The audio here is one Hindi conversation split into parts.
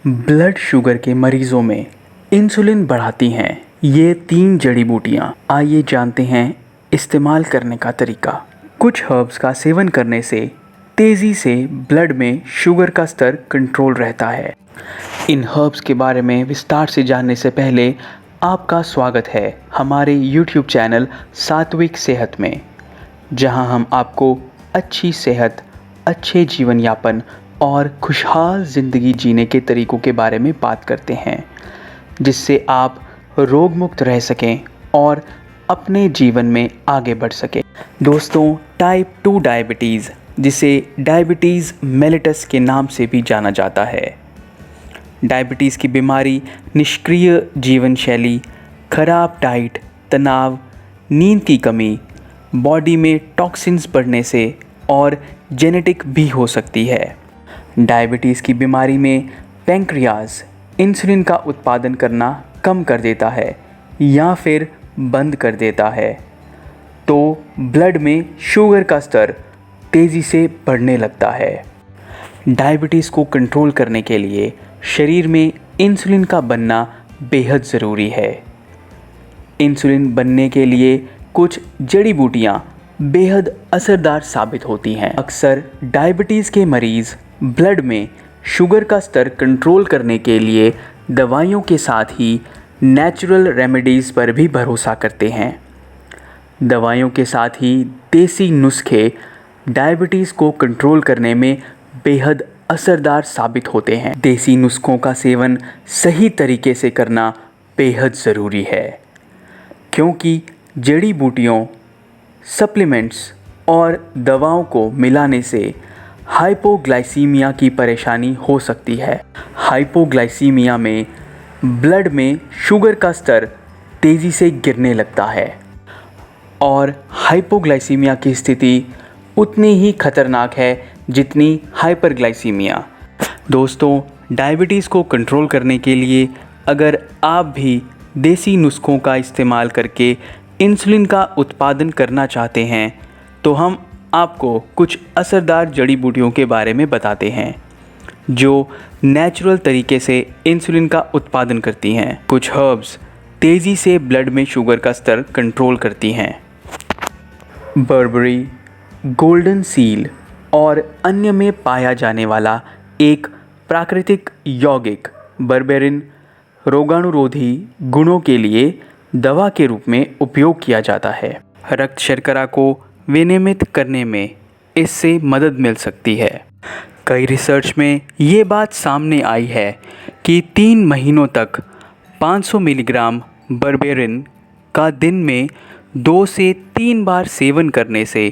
ब्लड शुगर के मरीजों में इंसुलिन बढ़ाती हैं ये 3 जड़ी बूटियां। आइए जानते हैं इस्तेमाल करने का तरीका। कुछ हर्ब्स का सेवन करने से तेज़ी से ब्लड में शुगर का स्तर कंट्रोल रहता है। इन हर्ब्स के बारे में विस्तार से जानने से पहले आपका स्वागत है हमारे YouTube चैनल सात्विक सेहत में, जहां हम आपको अच्छी सेहत, अच्छे जीवन यापन और खुशहाल ज़िंदगी जीने के तरीकों के बारे में बात करते हैं, जिससे आप रोग मुक्त रह सकें और अपने जीवन में आगे बढ़ सकें। दोस्तों, टाइप 2 डायबिटीज़, जिसे डायबिटीज़ मेलिटस के नाम से भी जाना जाता है, डायबिटीज़ की बीमारी निष्क्रिय जीवन शैली, खराब डाइट, तनाव, नींद की कमी, बॉडी में टॉक्सिन्स बढ़ने से और जेनेटिक भी हो सकती है। डायबिटीज़ की बीमारी में पैंक्रियाज इंसुलिन का उत्पादन करना कम कर देता है या फिर बंद कर देता है, तो ब्लड में शुगर का स्तर तेज़ी से बढ़ने लगता है। डायबिटीज़ को कंट्रोल करने के लिए शरीर में इंसुलिन का बनना बेहद ज़रूरी है। इंसुलिन बनने के लिए कुछ जड़ी बूटियाँ बेहद असरदार साबित होती हैं। अक्सर डायबिटीज़ के मरीज़ ब्लड में शुगर का स्तर कंट्रोल करने के लिए दवाइयों के साथ ही नेचुरल रेमेडीज़ पर भी भरोसा करते हैं। दवाइयों के साथ ही देसी नुस्खे डायबिटीज़ को कंट्रोल करने में बेहद असरदार साबित होते हैं। देसी नुस्खों का सेवन सही तरीके से करना बेहद ज़रूरी है, क्योंकि जड़ी बूटियों, सप्लीमेंट्स और दवाओं को मिलाने से हाइपोग्लाइसीमिया की परेशानी हो सकती है। हाइपोग्लाइसीमिया में ब्लड में शुगर का स्तर तेज़ी से गिरने लगता है और हाइपोग्लाइसीमिया की स्थिति उतनी ही खतरनाक है जितनी हाइपरग्लाइसीमिया। दोस्तों, डायबिटीज़ को कंट्रोल करने के लिए अगर आप भी देसी नुस्खों का इस्तेमाल करके इंसुलिन का उत्पादन करना चाहते हैं, तो हम आपको कुछ असरदार जड़ी बूटियों के बारे में बताते हैं जो नेचुरल तरीके से इंसुलिन का उत्पादन करती हैं। कुछ हर्ब्स तेज़ी से ब्लड में शुगर का स्तर कंट्रोल करती हैं। बर्बरी, गोल्डन सील और अन्य में पाया जाने वाला एक प्राकृतिक यौगिक बर्बेरिन रोगाणुरोधी गुणों के लिए दवा के रूप में उपयोग किया जाता है। रक्त शर्करा को विनियमित करने में इससे मदद मिल सकती है। कई रिसर्च में ये बात सामने आई है कि 3 महीनों तक 500 मिलीग्राम बर्बेरिन का दिन में 2 से 3 बार सेवन करने से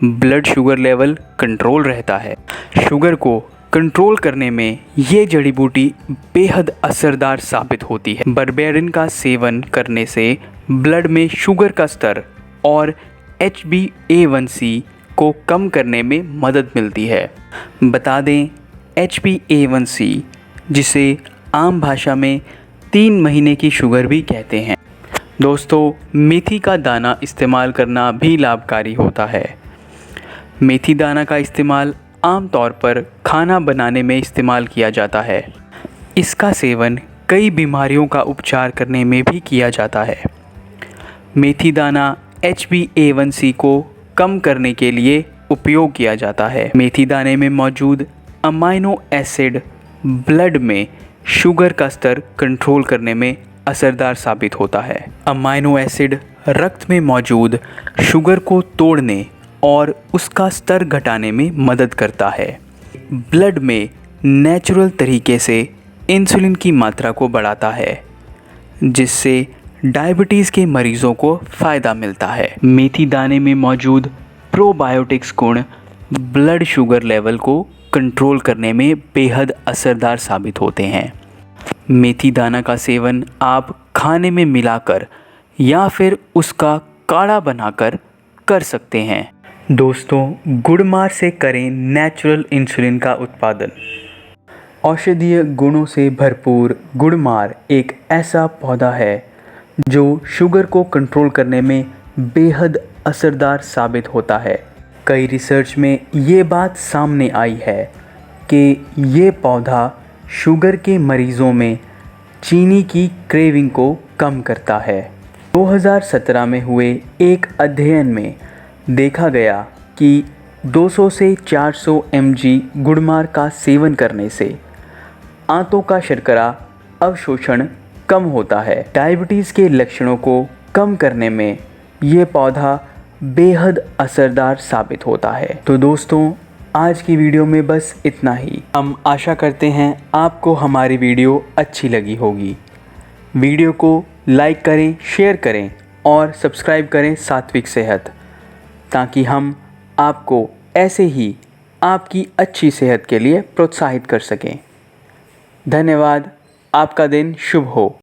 ब्लड शुगर लेवल कंट्रोल रहता है। शुगर को कंट्रोल करने में ये जड़ी बूटी बेहद असरदार साबित होती है। बर्बेरिन का सेवन करने से ब्लड में शुगर का स्तर और HbA1c को कम करने में मदद मिलती है। बता दें, HbA1c, जिसे आम भाषा में 3 महीने की शुगर भी कहते हैं। दोस्तों, मेथी का दाना इस्तेमाल करना भी लाभकारी होता है। मेथी दाना का इस्तेमाल आमतौर पर खाना बनाने में इस्तेमाल किया जाता है। इसका सेवन कई बीमारियों का उपचार करने में भी किया जाता है। मेथी दाना HbA1c को कम करने के लिए उपयोग किया जाता है। मेथी दाने में मौजूद अमाइनो एसिड ब्लड में शुगर का स्तर कंट्रोल करने में असरदार साबित होता है। अमाइनो एसिड रक्त में मौजूद शुगर को तोड़ने और उसका स्तर घटाने में मदद करता है। ब्लड में नेचुरल तरीके से इंसुलिन की मात्रा को बढ़ाता है, जिससे डायबिटीज़ के मरीजों को फ़ायदा मिलता है। मेथी दाने में मौजूद प्रोबायोटिक्स गुण ब्लड शुगर लेवल को कंट्रोल करने में बेहद असरदार साबित होते हैं। मेथी दाना का सेवन आप खाने में मिलाकर या फिर उसका काढ़ा बनाकर कर सकते हैं। दोस्तों, गुड़मार से करें नेचुरल इंसुलिन का उत्पादन। औषधीय गुणों से भरपूर गुड़मार एक ऐसा पौधा है जो शुगर को कंट्रोल करने में बेहद असरदार साबित होता है। कई रिसर्च में ये बात सामने आई है कि ये पौधा शुगर के मरीजों में चीनी की क्रेविंग को कम करता है। 2017 में हुए एक अध्ययन में देखा गया कि 200 से 400 mg गुड़मार का सेवन करने से आंतों का शर्करा अवशोषण कम होता है। डायबिटीज़ के लक्षणों को कम करने में ये पौधा बेहद असरदार साबित होता है। तो दोस्तों, आज की वीडियो में बस इतना ही। हम आशा करते हैं आपको हमारी वीडियो अच्छी लगी होगी। वीडियो को लाइक करें, शेयर करें और सब्सक्राइब करें सात्विक सेहत, ताकि हम आपको ऐसे ही आपकी अच्छी सेहत के लिए प्रोत्साहित कर सकें। धन्यवाद। आपका दिन शुभ हो।